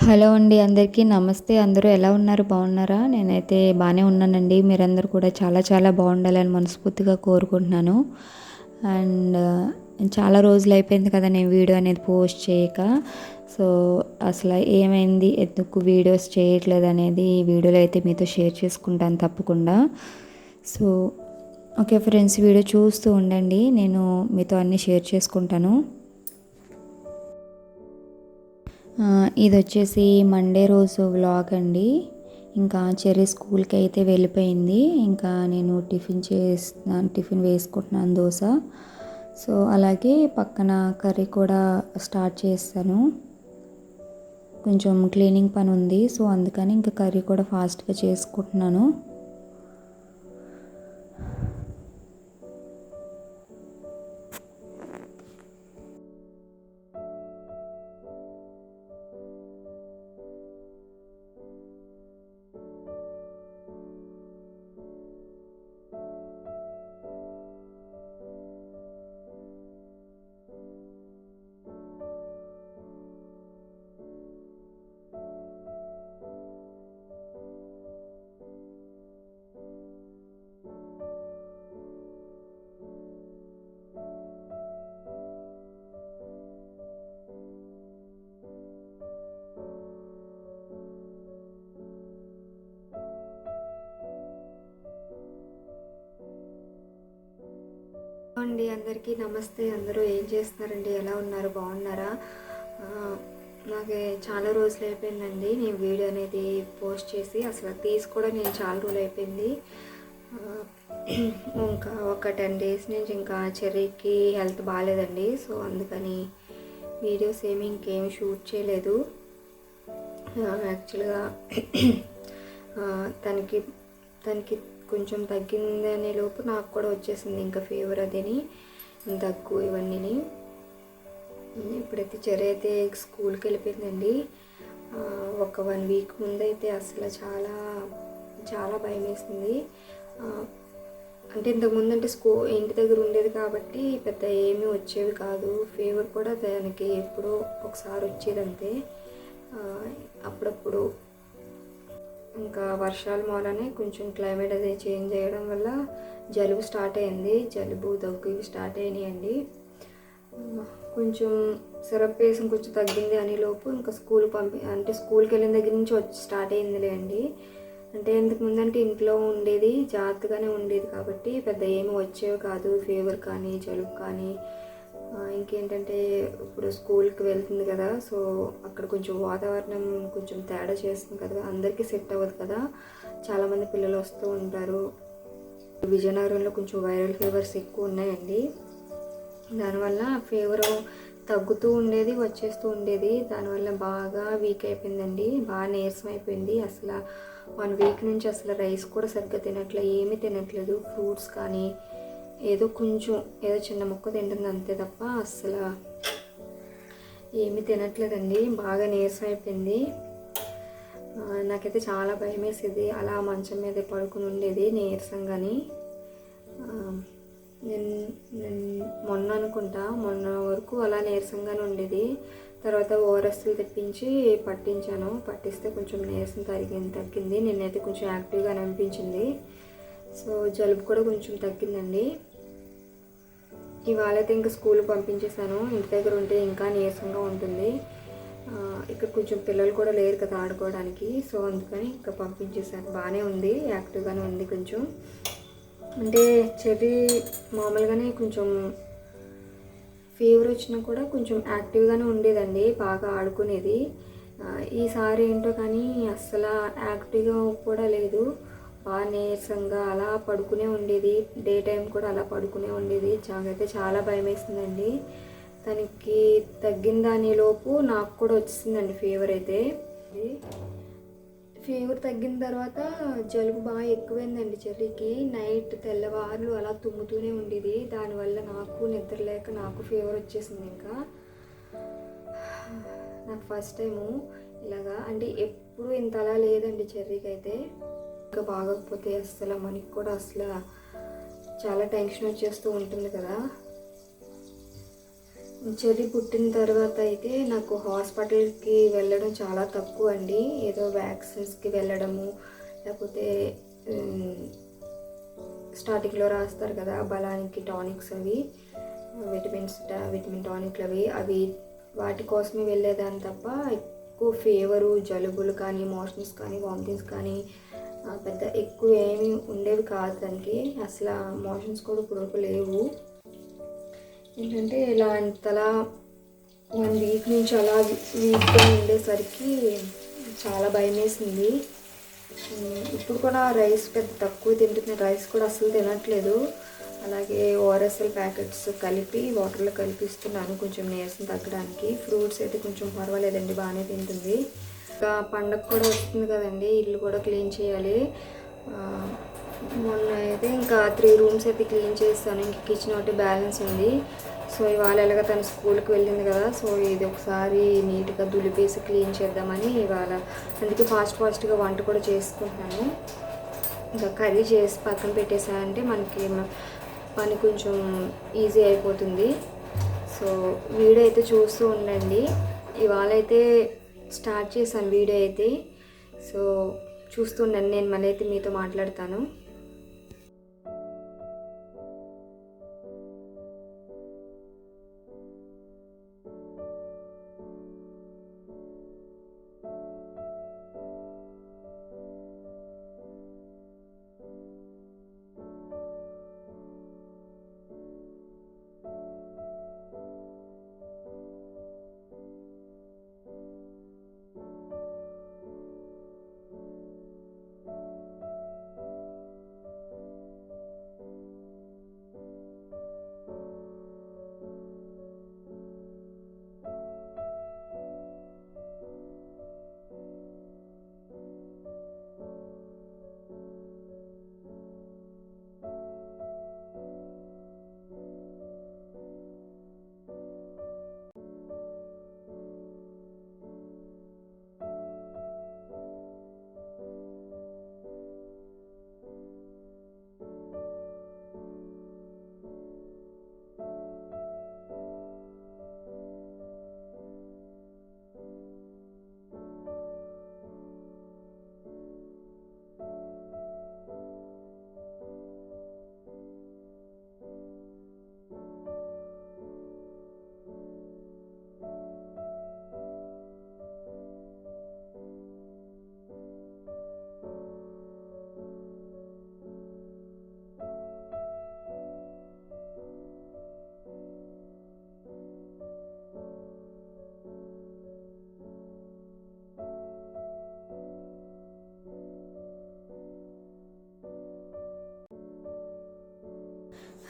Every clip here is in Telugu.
హలో అండి. అందరికీ నమస్తే. అందరూ ఎలా ఉన్నారు? బాగున్నారా? నేనైతే బాగానే ఉన్నానండి. మీరందరూ కూడా చాలా చాలా బాగుండాలని మనస్ఫూర్తిగా కోరుకుంటున్నాను. అండ్ చాలా రోజులు అయిపోయింది కదా నేను వీడియో అనేది పోస్ట్ చేయక. సో అసలు ఏమైంది, ఎందుకు వీడియోస్ చేయట్లేదు అనేది ఈ వీడియోలో అయితే మీతో షేర్ చేసుకుంటాను తప్పకుండా. సో ఓకే ఫ్రెండ్స్, వీడియో చూస్తూ ఉండండి. నేను మీతో అన్నీ షేర్ చేసుకుంటాను. ఇది వచ్చేసి మండే రోజు వ్లాగ్ అండి. ఇంకా చెర్రీ స్కూల్కి అయితే వెళ్ళిపోయింది. ఇంకా నేను టిఫిన్ వేసుకుంటున్నాను దోశ. సో అలాగే పక్కన కర్రీ కూడా స్టార్ట్ చేస్తాను. కొంచెం క్లీనింగ్ పని ఉంది, సో అందుకని ఇంకా కర్రీ కూడా ఫాస్ట్గా చేసుకుంటున్నాను. అండి, అందరికీ నమస్తే. అందరూ ఏం చేస్తున్నారండి? ఎలా ఉన్నారు? బాగున్నారా? నాకు చాలా రోజులు అయిపోయిందండి నేను వీడియో అనేది పోస్ట్ చేసి. అసలు తీసి కూడా నేను చాలా రోజులు అయిపోయింది. ఇంకా ఒక 10 డేస్ నుంచి ఇంకా చెర్రీకి హెల్త్ బాగాలేదండి. సో అందుకని వీడియోస్ ఇంకేమి షూట్ చేయలేదు. యాక్చువల్గా తనకి కొంచెం తగ్గింది అనే లోపు నాకు కూడా వచ్చేసింది ఇంకా ఫీవర్ అదని, దగ్గు ఇవన్నీ. ఇప్పుడైతే చెర్రీ అయితే స్కూల్కి వెళ్ళిపోయిందండి. ఒక 1 వీక్ ముందైతే అసలు చాలా చాలా భయం వేసింది. అంటే ఇంతకుముందు అంటే ఇంటి దగ్గర ఉండేది కాబట్టి పెద్ద ఏమీ వచ్చేవి కాదు. ఫీవర్ కూడా దానికి ఎప్పుడో ఒకసారి వచ్చేదంతే. అప్పుడప్పుడు ఇంకా వర్షాల మూలనే కొంచెం క్లైమేట్ అది చేంజ్ అయ్యడం వల్ల జలుబు స్టార్ట్ అయింది. జలుబు దగ్గు ఇవి స్టార్ట్ అయినాయండి. కొంచెం సిరప్ వేసి కొంచెం తగ్గింది అని లోపు ఇంకా స్కూల్కి వెళ్ళిన దగ్గర నుంచి వచ్చి స్టార్ట్ అయిందిలే అండి. అంటే ఇంతకు ముందంటే ఇంట్లో ఉండేది, జాగ్రత్తగానే ఉండేది కాబట్టి పెద్ద ఏమి వచ్చేవి కాదు. ఫీవర్ కానీ జలుబు కానీ. ఇంకేంటంటే ఇప్పుడు స్కూల్కి వెళ్తుంది కదా, సో అక్కడ కొంచెం వాతావరణం కొంచెం తేడా చేస్తుంది కదా, అందరికీ సెట్ అవ్వదు కదా. చాలామంది పిల్లలు వస్తూ ఉంటారు. విజయనగరంలో కొంచెం వైరల్ ఫీవర్స్ ఎక్కువ ఉన్నాయండి. దానివల్ల ఫీవర్ తగ్గుతూ ఉండేది, వచ్చేస్తూ ఉండేది. దానివల్ల బాగా వీక్ అయిపోయిందండి, బాగా నీరసం అయిపోయింది. అసలు 1 వీక్ నుంచి అసలు రైస్ కూడా సరిగ్గా తినట్లేదు, ఏమీ తినట్లేదు. ఫ్రూట్స్ కానీ ఏదో చిన్న ముక్క తింటుంది అంతే తప్ప అసలు ఏమీ తినట్లేదండి. బాగా నీరసం అయిపోయింది. నాకైతే చాలా భయం వేసేది. అలా మంచం మీద పడుకుని ఉండేది నీరసంగాని. మొన్న వరకు అలా నీరసంగానే ఉండేది. తర్వాత ఓఆర్ఎస్లు తెప్పించి పట్టిస్తే కొంచెం నీరసం తగ్గింది. నిన్నైతే కొంచెం యాక్టివ్గానే అనిపించింది. సో జలుబు కూడా కొంచెం తగ్గిందండి. ఇవాళ అయితే ఇంకా స్కూల్ పంపించేశాను. ఇంటి దగ్గర ఉంటే ఇంకా నీరసంగా ఉంటుంది. ఇక్కడ కొంచెం పిల్లలు కూడా లేరు కదా ఆడుకోవడానికి, సో అందుకని ఇంకా పంపించేశాను. బాగానే ఉంది, యాక్టివ్గానే ఉంది. కొంచెం అంటే చెర్రీ మామూలుగానే కొంచెం ఫీవర్ వచ్చినా కూడా కొంచెం యాక్టివ్గానే ఉండేదండి, బాగా ఆడుకునేది. ఈసారి ఏంటో కానీ అస్సలు యాక్టివ్గా కూడా లేదు. బాగా నీరసంగా అలా పడుకునే ఉండేది. డే టైం కూడా అలా పడుకునే ఉండేది. అయితే చాలా భయం వేసిందండి. తనకి తగ్గిందని లోపు నాకు కూడా వచ్చిందండి ఫీవర్ అయితే. ఫీవర్ తగ్గిన తర్వాత జలుబు బాగా ఎక్కువైందండి చెర్రీకి. నైట్ తెల్లవారులు అలా తుమ్ముతూనే ఉండేది. దానివల్ల నాకు నిద్ర లేక నాకు ఫీవర్ వచ్చేసింది. ఇంకా నాకు ఫస్ట్ టైము ఇలాగా, అంటే ఎప్పుడు ఇంత అలా లేదండి చెర్రీకి అయితే. ఇంకా బాగోకపోతే అసలు మనకి కూడా అసలు చాలా టెన్షన్ వచ్చేస్తూ ఉంటుంది కదా. చెల్లి పుట్టిన తర్వాత అయితే నాకు హాస్పిటల్కి వెళ్ళడం చాలా తక్కువ అండి. ఏదో వ్యాక్సిన్స్కి వెళ్ళడము, లేకపోతే స్టార్టింగ్లో రాస్తారు కదా బలానికి టానిక్స్, అవి విటమిన్ టానిక్లు అవి వాటి కోసమే వెళ్ళేదాన్ని తప్ప ఎక్కువ ఫీవరు, జలుబులు కానీ, మోషన్స్ కానీ, వామిటింగ్స్ కానీ పెద్ద ఎక్కువ ఏమీ ఉండేవి కాదు. దానికి అసలు మోషన్స్ కూడా ఇప్పుడు లేవు. ఏంటంటే ఇలా ఇంతలా 1 వీక్ నుంచి అలా వీక్గా ఉండేసరికి చాలా భయం వేసింది. ఇప్పుడు కూడా రైస్ పెద్ద తక్కువ తింటున్నాను, రైస్ కూడా అసలు తినట్లేదు. అలాగే ఓఆర్ఎస్ఎల్ ప్యాకెట్స్ కలిపి వాటర్లో కలిపిస్తున్నాను కొంచెం నీరసం తగ్గడానికి. ఫ్రూట్స్ అయితే కొంచెం పర్వాలేదండి, బాగానే తింటుంది. ఇంకా పండగ కూడా వస్తుంది కదండి, ఇల్లు కూడా క్లీన్ చేయాలి. మొన్న అయితే ఇంకా 3 రూమ్స్ అయితే క్లీన్ చేస్తాను, ఇంక కిచెన్ ఒకటి బ్యాలెన్స్ ఉంది. సో ఇవాళ ఎలాగ తను స్కూల్కి వెళ్ళింది కదా, సో ఇది ఒకసారి నీట్గా దులిపేసి క్లీన్ చేద్దామని ఇవాళ అందుకే ఫాస్ట్గా వంట కూడా చేసుకుంటున్నాను. ఇంకా కర్రీ చేసి పక్కన పెట్టేసానంటే మనకి పని కొంచెం ఈజీ అయిపోతుంది. సో వీడియో అయితే చూస్తూ ఉండండి. ఇవాళ అయితే స్టార్ట్ చేశాను వీడియో అయితే, సో చూస్తూ ఉండండి. నేను మళ్ళీ అయితే మీతో మాట్లాడతాను.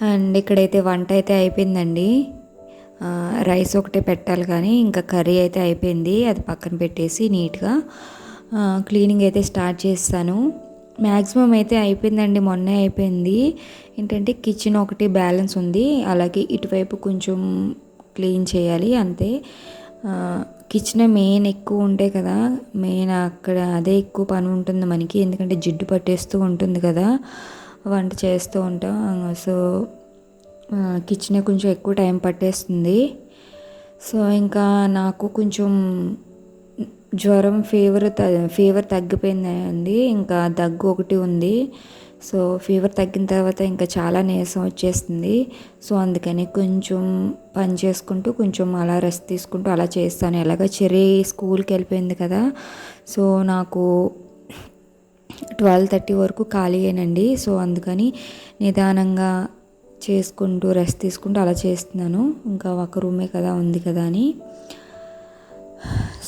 అండ్ ఇక్కడైతే వంట అయితే అయిపోయిందండి. రైస్ ఒకటే పెట్టాలి కానీ ఇంకా కర్రీ అయితే అయిపోయింది. అది పక్కన పెట్టేసి నీట్గా క్లీనింగ్ అయితే స్టార్ట్ చేస్తాను. మ్యాక్సిమం అయితే అయిపోయిందండి, మొన్నే అయిపోయింది. ఏంటంటే కిచెన్ ఒకటి బ్యాలెన్స్ ఉంది, అలాగే ఇటువైపు కొంచెం క్లీన్ చేయాలి అంతే. కిచెన్ మెయిన్ ఎక్కువ ఉంటాయి కదా, మెయిన్ అక్కడ అదే ఎక్కువ పని ఉంటుంది మనకి. ఎందుకంటే జిడ్డు పట్టేస్తూ ఉంటుంది కదా వంట చేస్తూ ఉంటాం. సో కిచెనే కొంచెం ఎక్కువ టైం పట్టేస్తుంది. సో ఇంకా నాకు కొంచెం జ్వరం, ఫీవర్ తగ్గిపోయిందండి. ఇంకా దగ్గు ఒకటి ఉంది. సో ఫీవర్ తగ్గిన తర్వాత ఇంకా చాలా నీరసం వచ్చేస్తుంది. సో అందుకని కొంచెం పని చేసుకుంటూ కొంచెం అలా రెస్ట్ తీసుకుంటూ అలా చేస్తాను. ఎలాగో చెర్రీ స్కూల్కి వెళ్ళిపోయింది కదా, సో నాకు 12:30 వరకు ఖాళీయేనండి. సో అందుకని నిదానంగా చేసుకుంటూ రెస్ట్ తీసుకుంటూ అలా చేస్తున్నాను. ఇంకా ఒక రూమే కదా ఉంది కదా అని.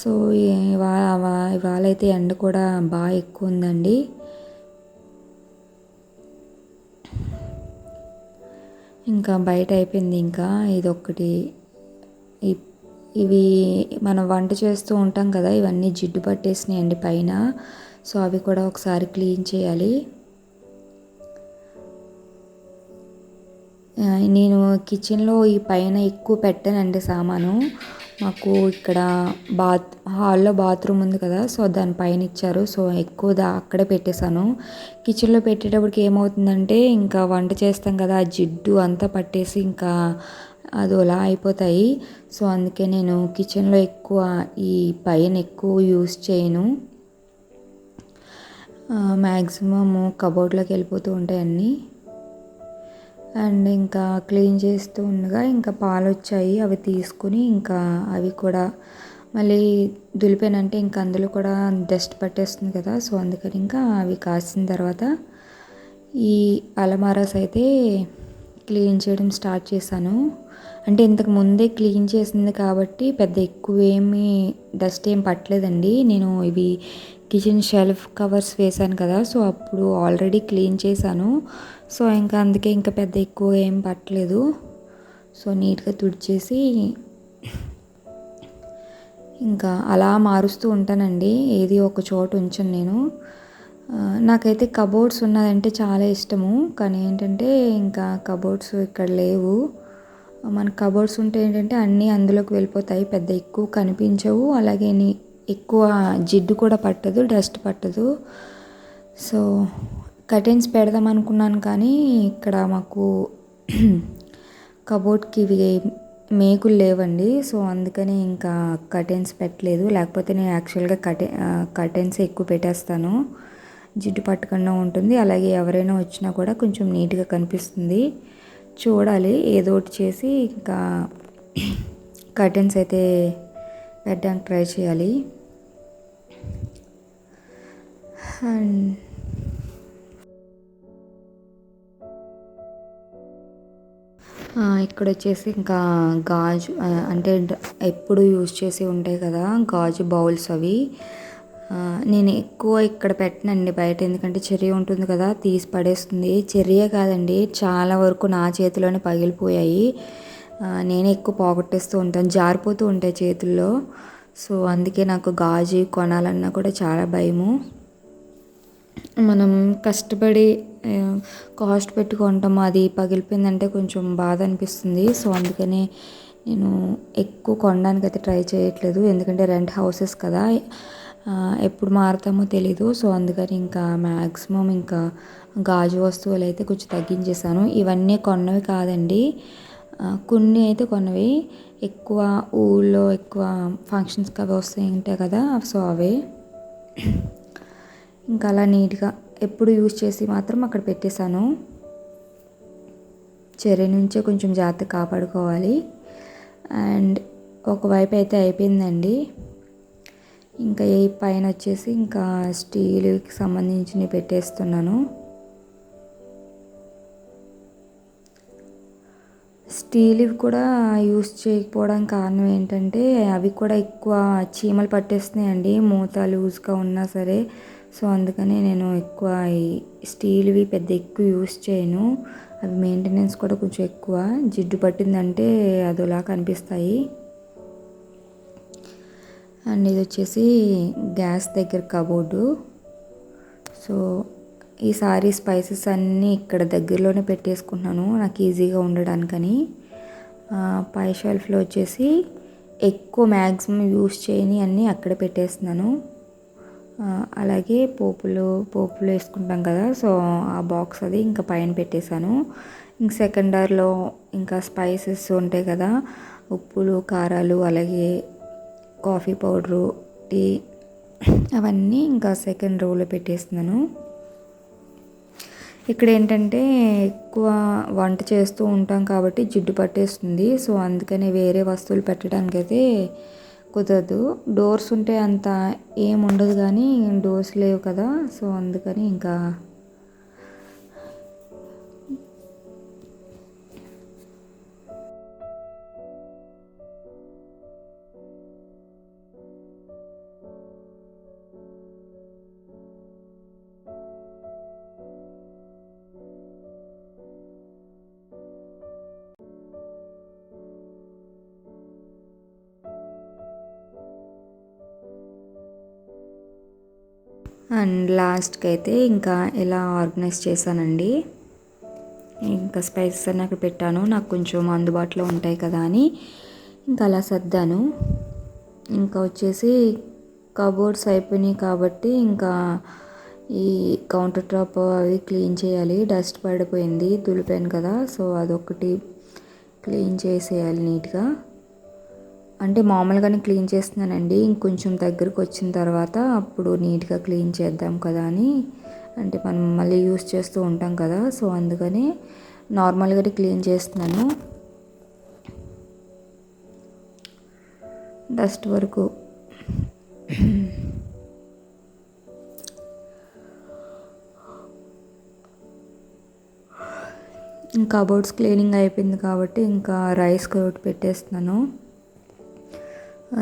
సో ఇవాళ అయితే ఎండ కూడా బాగా ఎక్కువ ఉందండి. ఇంకా బయట అయిపోయింది. ఇంకా ఇదొక్కటి, ఇవి మనం వంట చేస్తూ ఉంటాం కదా, ఇవన్నీ జిడ్డు పట్టేసినాయండి పైన. సో అవి కూడా ఒకసారి క్లీన్ చేయాలి. నేను కిచెన్లో ఈ పైన ఎక్కువ పెట్టానండి సామాను. మాకు ఇక్కడ హాల్లో బాత్రూమ్ ఉంది కదా, సో దానిపైన ఇచ్చారు. సో ఎక్కువ అక్కడే పెట్టేశాను. కిచెన్లో పెట్టేటప్పటికి ఏమవుతుందంటే ఇంకా వంట చేస్తాం కదా, ఆ జిడ్డు అంతా పట్టేసి ఇంకా అదోలా అయిపోతాయి. సో అందుకే నేను కిచెన్లో ఎక్కువ ఈ పైన ఎక్కువ యూస్ చేయను. మ్యాక్సిమము కబోర్డ్లోకి వెళ్ళిపోతూ ఉంటాయి అన్నీ. అండ్ ఇంకా క్లీన్ చేస్తూ ఉండగా ఇంకా పాలు వచ్చాయి, అవి తీసుకుని ఇంకా అవి కూడా మళ్ళీ దులిపానంటే ఇంకా అందులో కూడా డస్ట్ పట్టేస్తుంది కదా. సో అందుకని ఇంకా అవి కాసిన తర్వాత ఈ అలమారాస్ అయితే క్లీన్ చేయడం స్టార్ట్ చేశాను. అంటే ఇంతకు ముందే క్లీన్ చేసింది కాబట్టి పెద్ద ఎక్కువ ఏమీ డస్ట్ ఏం పట్టలేదండి. నేను ఇవి కిచెన్ షెల్ఫ్ కవర్స్ వేశాను కదా, సో అప్పుడు ఆల్రెడీ క్లీన్ చేశాను. సో ఇంకా అందుకే ఇంకా పెద్ద ఎక్కువ ఏం పట్టలేదు. సో నీట్గా తుడిచేసి ఇంకా అలా మారుస్తూ ఉంటానండి, ఏది ఒక చోట ఉంచను నేను. నాకైతే కబోర్డ్స్ ఉన్నదంటే చాలా ఇష్టము, కానీ ఏంటంటే ఇంకా కబోర్డ్స్ ఇక్కడ లేవు. మన కబోర్డ్స్ ఉంటే ఏంటంటే అన్నీ అందులోకి వెళ్ళిపోతాయి, పెద్ద ఎక్కువ కనిపించవు, అలాగే ఎక్కువ జిడ్డు కూడా పట్టదు, డస్ట్ పట్టదు. సో కర్టెన్స్ పెడదాం అనుకున్నాను కానీ ఇక్కడ మాకు కబోర్డ్కి ఇవి మేకులు లేవండి. సో అందుకని ఇంకా కర్టెన్స్ పెట్టలేదు, లేకపోతే నేను యాక్చువల్గా కర్టెన్స్ ఎక్కువ పెట్టేస్తాను, జిడ్డు పట్టకుండా ఉంటుంది, అలాగే ఎవరైనా వచ్చినా కూడా కొంచెం నీట్గా కనిపిస్తుంది. చూడాలి ఏదో ఒకటి చేసి ఇంకా కర్టెన్స్ అయితే పెట్టడానికి ట్రై చేయాలి. అండ్ ఇక్కడ వచ్చేసి ఇంకా గాజు అంటే ఎప్పుడు యూజ్ చేసి ఉంటాయి కదా గాజు బౌల్స్, అవి నేను ఎక్కువ ఇక్కడ పెట్టనండి బయట, ఎందుకంటే చెర్రీ ఉంటుంది కదా తీసి పడేస్తుంది. చెర్రీయే కాదండి, చాలా వరకు నా చేతిలోనే పగిలిపోయాయి. నేనే ఎక్కువ పోగొట్టేస్తూ ఉంటాను, జారిపోతూ ఉంటాయి చేతుల్లో. సో అందుకే నాకు గాజు కొనాలన్నా కూడా చాలా భయము. మనం కష్టపడి కాస్ట్ పెట్టి కొంటాము, అది పగిలిపోయిందంటే కొంచెం బాధ అనిపిస్తుంది. సో అందుకని నేను ఎక్కువ కొనడానికి అయితే ట్రై చేయట్లేదు, ఎందుకంటే రెంట్ హౌసెస్ కదా, ఎప్పుడు మారుతామో తెలీదు. సో అందుకని ఇంకా మ్యాక్సిమం ఇంకా గాజు వస్తువులు అయితే కొంచెం తగ్గించేసాను. ఇవన్నీ కొన్నవి కాదండి, కొన్ని అయితే కొన్నవి, ఎక్కువ ఊళ్ళో ఎక్కువ ఫంక్షన్స్కి అవి వస్తాయి ఉంటాయి కదా, సో అవే ఇంకా అలా నీట్గా ఎప్పుడు యూజ్ చేసి మాత్రం అక్కడ పెట్టేశాను. చెర్రీ నుంచే కొంచెం జాగ్రత్త కాపాడుకోవాలి. అండ్ ఒకవైపు అయితే అయిపోయిందండి, ఇంకా ఈ పైన వచ్చేసి ఇంకా స్టీల్కి సంబంధించినవి పెట్టేస్తున్నాను. స్టీల్ ఇవి కూడా యూస్ చేయకపోవడానికి కారణం ఏంటంటే అవి కూడా ఎక్కువ చీమలు పట్టేస్తున్నాయండి, మూత లూజ్గా ఉన్నా సరే. సో అందుకని నేను ఎక్కువ ఈ స్టీల్వి పెద్ద ఎక్కువ యూస్ చేయను, అవి మెయింటెనెన్స్ కూడా కొంచెం ఎక్కువ, జిడ్డు పట్టిందంటే అదోలా కనిపిస్తాయి. అండ్ ఇది వచ్చేసి గ్యాస్ దగ్గర కబోర్డు. సో ఈసారి స్పైసెస్ అన్నీ ఇక్కడ దగ్గరలోనే పెట్టేసుకుంటున్నాను, నాకు ఈజీగా ఉండడానికని. పై షెల్ఫ్లో వచ్చేసి ఎక్కువ మ్యాక్సిమం యూస్ చేయని అన్నీ అక్కడ పెట్టేస్తున్నాను. అలాగే పోపులు వేసుకుంటాం కదా, సో ఆ బాక్స్ అది ఇంకా పైన పెట్టేశాను. ఇంక సెకండర్లో ఇంకా స్పైసెస్ ఉంటాయి కదా, ఉప్పులు కారాలు అలాగే కాఫీ పౌడరు టీ అవన్నీ ఇంకా సెకండ్ రోలో పెట్టేస్తున్నాను. ఇక్కడ ఏంటంటే ఎక్కువ వంట చేస్తూ ఉంటాం కాబట్టి జిడ్డు పట్టేస్తుంది. సో అందుకని వేరే వస్తువులు పెట్టడానికి అయితే కుదరదు. డోర్స్ ఉంటే అంత ఏం ఉండదు, కానీ డోర్స్ లేవు కదా, సో అందుకని ఇంకా అండ్ లాస్ట్కి అయితే ఇంకా ఇలా ఆర్గనైజ్ చేశానండి. ఇంకా స్పైసెస్ అన్నీ అక్కడ పెట్టాను, నాకు కొంచెం అందుబాటులో ఉంటాయి కదా అని ఇంకా అలా సర్దాను. ఇంకా వచ్చేసి కబోర్డ్స్ అయిపోయినాయి కాబట్టి ఇంకా ఈ కౌంటర్ టాప్ అవి క్లీన్ చేయాలి, డస్ట్ పడిపోయింది, దులిపాను కదా, సో అదొకటి. క్లీన్ చేసేయాలి నీట్గా. అంటే మామూలుగానే క్లీన్ చేస్తున్నానండి, ఇంకొంచెం దగ్గరకు వచ్చిన తర్వాత అప్పుడు నీట్గా క్లీన్ చేద్దాం కదా అని. అంటే మనం మళ్ళీ యూస్ చేస్తూ ఉంటాం కదా, సో అందుకని నార్మల్గానే క్లీన్ చేస్తున్నాను డస్ట్ వరకు. ఇంకా కబోర్డ్స్ క్లీనింగ్ అయిపోయింది కాబట్టి ఇంకా రైస్ ఒకటి పెట్టేస్తున్నాను.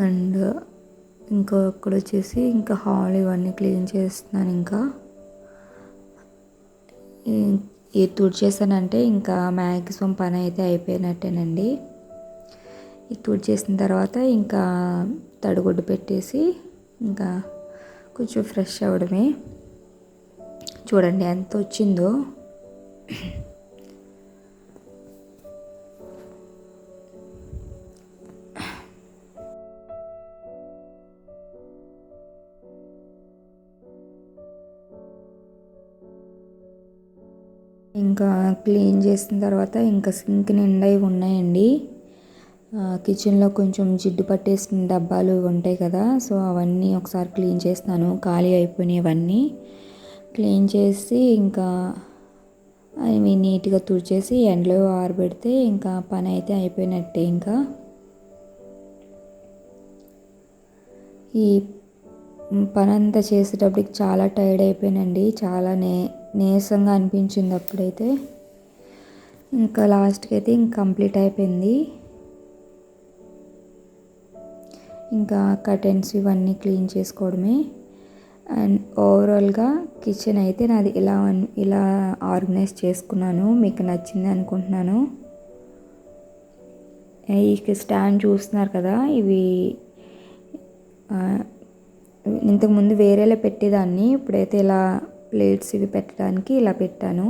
అండ్ ఇంకా అక్కడ వచ్చేసి ఇంకా హాల్ ఇవన్నీ క్లీన్ చేస్తున్నాను. ఇంకా ఇది తుడిచేసానంటే ఇంకా మ్యాక్సిమం పని అయితే అయిపోయినట్టేనండి. ఇది తుడిచేసిన తర్వాత ఇంకా తడిగుడ్డు పెట్టేసి ఇంకా కొంచెం ఫ్రెష్ అవ్వడమే. చూడండి ఎంత వచ్చిందో. ఇంకా క్లీన్ చేసిన తర్వాత ఇంకా సింక్ నిండా ఇవి ఉన్నాయండి. కిచెన్లో కొంచెం జిడ్డు పట్టేసిన డబ్బాలు ఉంటాయి కదా, సో అవన్నీ ఒకసారి క్లీన్ చేస్తున్నాను. ఖాళీ అయిపోయినాయి అవన్నీ క్లీన్ చేసి ఇంకా అవి నీట్గా తుడిచేసి ఎండలో ఆరబెడితే ఇంకా పని అయితే అయిపోయినట్టే. ఇంకా ఈ పని అంతా చేసేటప్పటికి చాలా టైర్డ్ అయిపోయానండి, చాలా నీరసంగా అనిపించింది అప్పుడైతే. ఇంకా లాస్ట్కి అయితే ఇంక కంప్లీట్ అయిపోయింది. ఇంకా కర్టెన్స్ ఇవన్నీ క్లీన్ చేసుకోవడమే. అండ్ ఓవరాల్గా కిచెన్ అయితే నాది ఇలా ఆర్గనైజ్ చేసుకున్నాను. మీకు నచ్చింది అనుకుంటున్నాను. ఈ స్టాండ్ చూస్తున్నారు కదా, ఇవి ఇంతకుముందు వేరేలా పెట్టేదాన్ని, ఇప్పుడైతే ఇలా ప్లేట్స్ ఇవి పెట్టడానికి ఇలా పెట్టాను.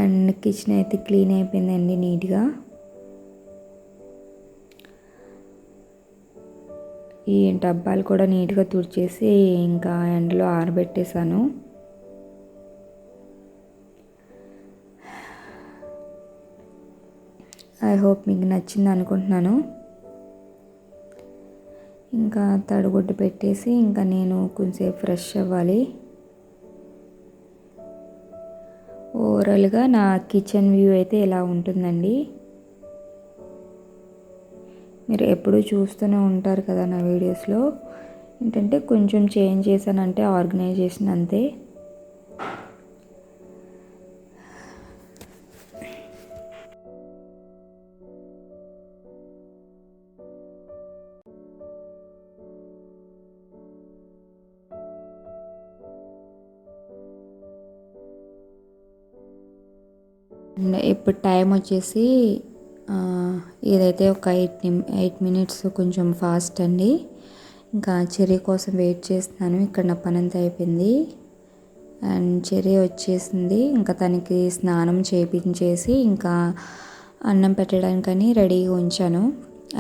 అండ్ కిచెన్ అయితే క్లీన్ అయిపోయిందండి నీట్గా. ఈ డబ్బాలు కూడా నీట్గా తుడిచేసి ఇంకా ఎండలో ఆరబెట్టేశాను. ఐ హోప్ మీకు నచ్చింది అనుకుంటున్నాను. ఇంకా తడిగుడ్డు పెట్టేసి ఇంకా నేను కొంచెంసేపు ఫ్రెష్ అవ్వాలి. ఓవరాల్గా నా కిచెన్ వ్యూ అయితే ఇలా ఉంటుందండి. మీరు ఎప్పుడూ చూస్తూనే ఉంటారు కదా నా వీడియోస్లో. ఏంటంటే కొంచెం చేంజ్ చేశానంటే ఆర్గనైజేషన్ అంతే. ఇప్పుడు టైం వచ్చేసి ఇదైతే ఒక 8 మినిట్స్ కొంచెం ఫాస్ట్ అండి. ఇంకా చెర్రీ కోసం వెయిట్ చేస్తున్నాను. ఇక్కడ నా పని అంతా అయిపోయింది అండ్ చెర్రీ వచ్చేసింది. ఇంకా తనకి స్నానం చేయించేసి ఇంకా అన్నం పెట్టడానికని రెడీగా ఉంచాను.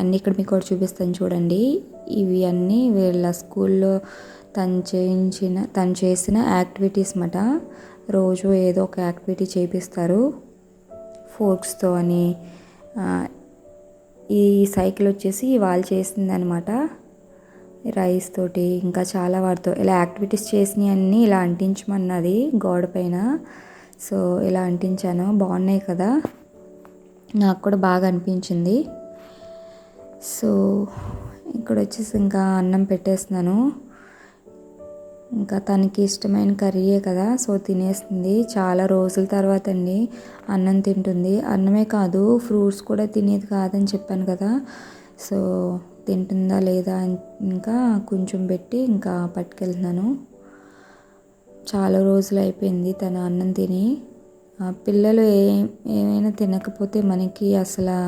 అన్నీ ఇక్కడ మీకు కూడా చూపిస్తాను చూడండి. ఇవి అన్నీ వీళ్ళ స్కూల్లో తను చేసిన యాక్టివిటీస్ మాట. రోజు ఏదో ఒక యాక్టివిటీ చేపిస్తారు ఫోర్క్స్తో అని. ఈ సైకిల్ వచ్చేసి వాళ్ళు చేసిందనమాట, రైస్ తోటి ఇంకా చాలా వాటితో ఇలా యాక్టివిటీస్ చేసినవి అన్నీ ఇలా అంటించమన్నది గోడ పైన. సో ఇలా అంటించాను. బాగున్నాయి కదా, నాకు కూడా బాగా అనిపించింది. సో ఇక్కడ వచ్చేసి ఇంకా అన్నం పెట్టేస్తున్నాను. ఇంకా తనకి ఇష్టమైన కర్రీయే కదా, సో తినేస్తుంది. చాలా రోజుల తర్వాత అండి అన్నం తింటుంది. అన్నమే కాదు ఫ్రూట్స్ కూడా తినేది కాదని చెప్పాను కదా, సో తింటుందా లేదా ఇంకా కొంచెం పెట్టి ఇంకా పట్టుకెళ్తున్నాను. చాలా రోజులు అయిపోయింది తను అన్నం తిని. పిల్లలు ఏమైనా తినకపోతే మనకి అసలు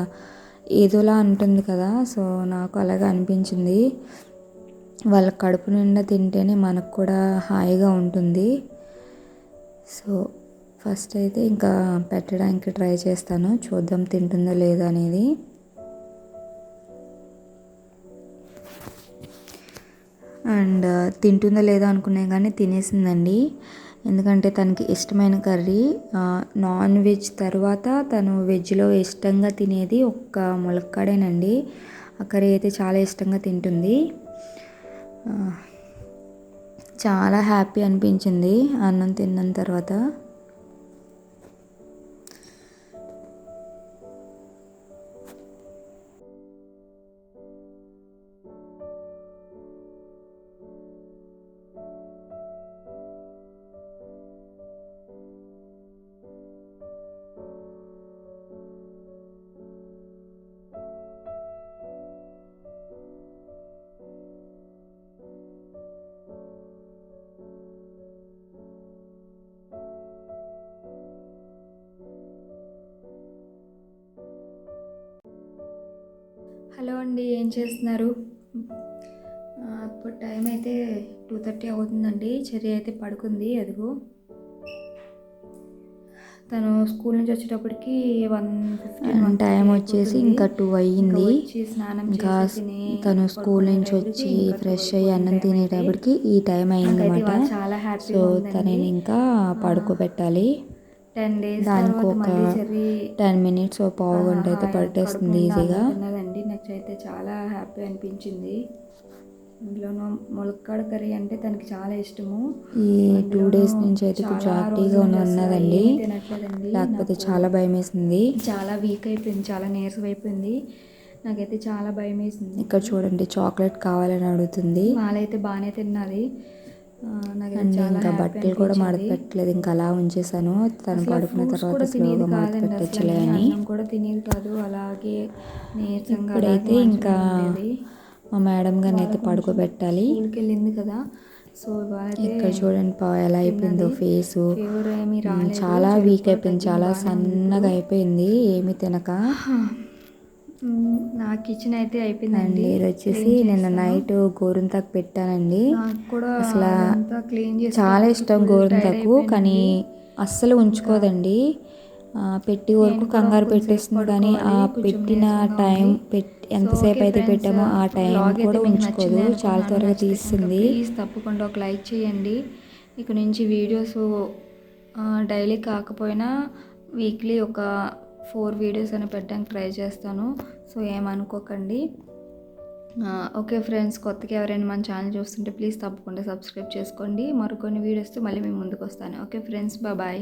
ఏదోలా ఉంటుంది కదా, సో నాకు అలాగే అనిపించింది. వాళ్ళ కడుపు నిండా తింటేనే మనకు కూడా హాయిగా ఉంటుంది. సో ఫస్ట్ అయితే ఇంకా పెట్టడానికి ట్రై చేస్తాను, చూద్దాం తింటుందా లేదా అనేది. అండ్ తింటుందా లేదా అనుకునే కానీ తినేసిందండి. ఎందుకంటే తనకి ఇష్టమైన కర్రీ. నాన్ వెజ్ తర్వాత తను వెజ్లో ఇష్టంగా తినేది ఒక్క ములక్కాడేనండి. ఆ కర్రీ అయితే చాలా ఇష్టంగా తింటుంది. చాలా హ్యాపీ అనిపించింది అన్నం తిన్న తర్వాత. హలో అండి, ఏం చేస్తున్నారు? ఇప్పుడు టైం అయితే 2:30 అవుతుందండి. చెర్రీ అయితే పడుకుంది. అదిగో తను స్కూల్ నుంచి వచ్చేటప్పటికి 1:15 టైం వచ్చేసి ఇంకా 2 అయ్యింది. ఇంకా తను స్కూల్ నుంచి వచ్చి ఫ్రెష్ అయ్యి అన్నం తినేటప్పటికి ఈ టైం అయిందన్నమాట. సో తనని ఇంకా పడుకోబెట్టాలి. దానికి ఒక 10 మినిట్స్ పావు గంట అయితే పట్టేస్తుంది ఈజీగా. నాకైతే చాలా హ్యాపీ అనిపించింది. ఇందులోనూ ములక్కాడ కర్రీ అంటే తనకి చాలా ఇష్టము. ఈ 2 డేస్ నుంచి అయితే కొంచెం యాక్టివ్గా ఉన్నదండి. లేకపోతే చాలా భయం వేసింది. చాలా వీక్ అయిపోయింది, చాలా నీరసం అయిపోయింది. నాకైతే చాలా భయం వేసింది. ఇక్కడ చూడండి, చాక్లెట్ కావాలని అడుగుతుంది. వాళ్ళైతే బాగానే తిన్నది. ఇంకా బట్టలు కూడా మడత పెట్టలేదు, ఇంకా అలా ఉంచేసాను. తను పడుకున్న తర్వాత స్లోగా మడత పెట్టచ్చలే అని. కూడా తినేది కాదు, అలాగే నీరసంగా. ఇప్పుడైతే ఇంకా మా మేడం గారిని అయితే పడుకోబెట్టాలి. స్కూల్కి వెళ్ళింది కదా, సో ఇక్కడ చూడండి ఎలా అయిపోయిందో ఫేసు. చాలా వీక్ అయిపోయింది, చాలా సన్నగా అయిపోయింది ఏమి తినక. నా కిచెన్ అయితే అయిపోయిందండి. ఇది వచ్చేసి నిన్న నైట్ గోరింతాకు పెట్టానండి. అసలు చాలా ఇష్టం గోరింతాకు, కానీ అస్సలు ఉంచుకోదండి. పెట్టి వరకు కంగారు పెట్టేస్తుంది, కానీ ఆ పెట్టిన టైం ఎంతసేపు అయితే పెట్టామో ఆ టైం కూడా ఉంచుకోదు, చాలా త్వరగా తీస్తుంది. ప్లీజ్ తప్పకుండా ఒక లైక్ చేయండి. ఇక నుంచి వీడియోస్ డైలీ కాకపోయినా వీక్లీ ఒక 4 వీడియోస్ అని పెట్టడానికి ట్రై చేస్తాను. సో ఏమనుకోకండి. ఓకే ఫ్రెండ్స్, కొత్తగా ఎవరైనా మన ఛానల్ చూస్తుంటే ప్లీజ్ తప్పకుండా సబ్స్క్రైబ్ చేసుకోండి. మరికొన్ని వీడియోస్తో మళ్ళీ మేము ముందుకు వస్తాను. Okay friends, bye.